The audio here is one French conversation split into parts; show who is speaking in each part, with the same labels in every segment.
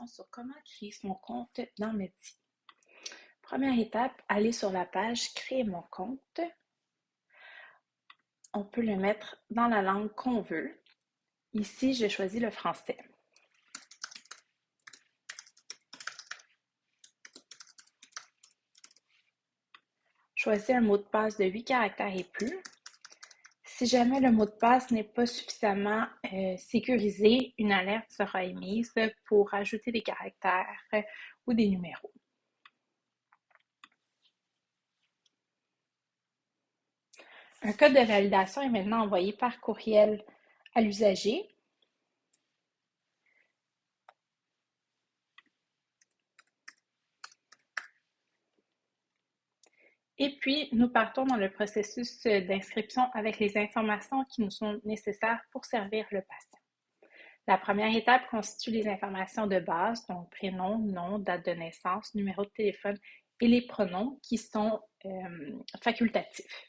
Speaker 1: sur comment créer son compte dans Meti. Première étape, aller sur la page Créer mon compte. On peut le mettre dans la langue qu'on veut. Ici, je choisis le français. Choisis un mot de passe de 8 caractères et plus. Si jamais le mot de passe n'est pas suffisamment sécurisé, une alerte sera émise pour ajouter des caractères ou des numéros. Un code de validation est maintenant envoyé par courriel à l'usager. Et puis, nous partons dans le processus d'inscription avec les informations qui nous sont nécessaires pour servir le patient. La première étape constitue les informations de base, donc prénom, nom, date de naissance, numéro de téléphone et les pronoms qui sont facultatifs.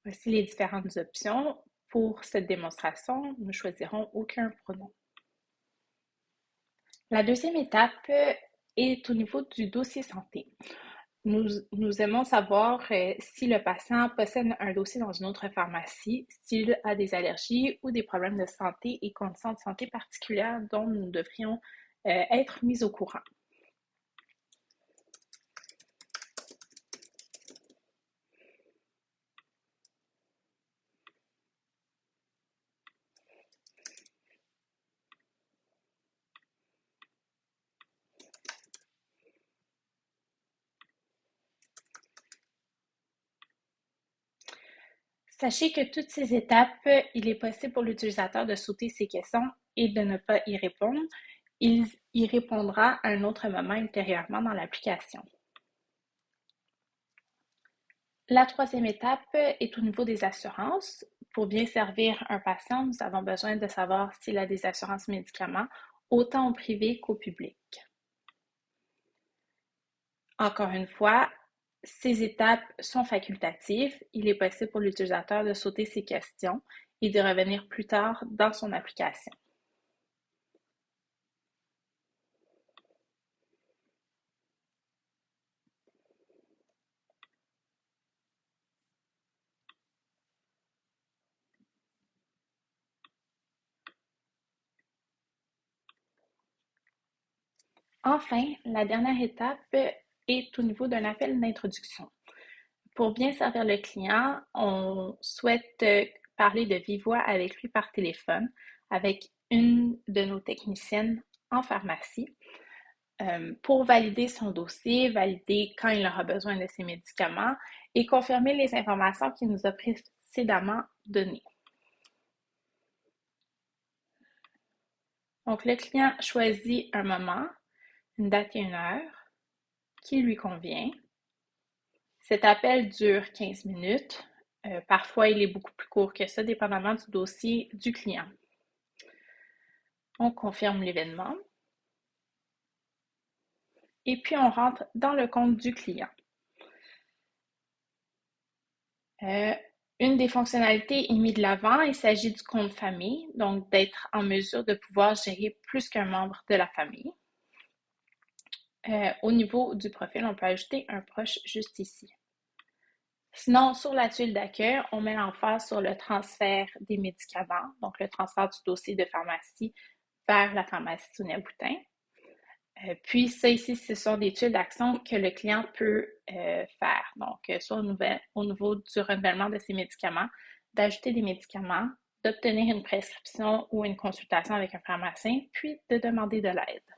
Speaker 1: Voici les différentes options. Pour cette démonstration, nous choisirons aucun pronom. La deuxième étape est au niveau du dossier santé. Nous aimons savoir si le patient possède un dossier dans une autre pharmacie, s'il a des allergies ou des problèmes de santé et conditions de santé particulières dont nous devrions être mis au courant. Sachez que toutes ces étapes, il est possible pour l'utilisateur de sauter ces questions et de ne pas y répondre. Il y répondra à un autre moment ultérieurement dans l'application. La troisième étape est au niveau des assurances. Pour bien servir un patient, nous avons besoin de savoir s'il a des assurances médicaments, autant au privé qu'au public. Encore une fois, ces étapes sont facultatives. Il est possible pour l'utilisateur de sauter ces questions et de revenir plus tard dans son application. Enfin, la dernière étape est au niveau d'un appel d'introduction. Pour bien servir le client, on souhaite parler de vive voix avec lui par téléphone, avec une de nos techniciennes en pharmacie, pour valider son dossier, valider quand il aura besoin de ses médicaments et confirmer les informations qu'il nous a précédemment données. Donc, le client choisit un moment, une date et une heure qui lui convient. Cet appel dure 15 minutes. Parfois, il est beaucoup plus court que ça, dépendamment du dossier du client. On confirme l'événement. Et puis, on rentre dans le compte du client. Une des fonctionnalités est mise de l'avant. Il s'agit du compte famille, donc d'être en mesure de pouvoir gérer plus qu'un membre de la famille. Au niveau du profil, on peut ajouter un proche juste ici. Sinon, sur la tuile d'accueil, on met l'emphase sur le transfert des médicaments, donc le transfert du dossier de pharmacie vers la pharmacie Sonia-Boutin. Puis ça ici, ce sont des tuiles d'action que le client peut faire. Donc, soit au niveau du renouvellement de ses médicaments, d'ajouter des médicaments, d'obtenir une prescription ou une consultation avec un pharmacien, puis de demander de l'aide.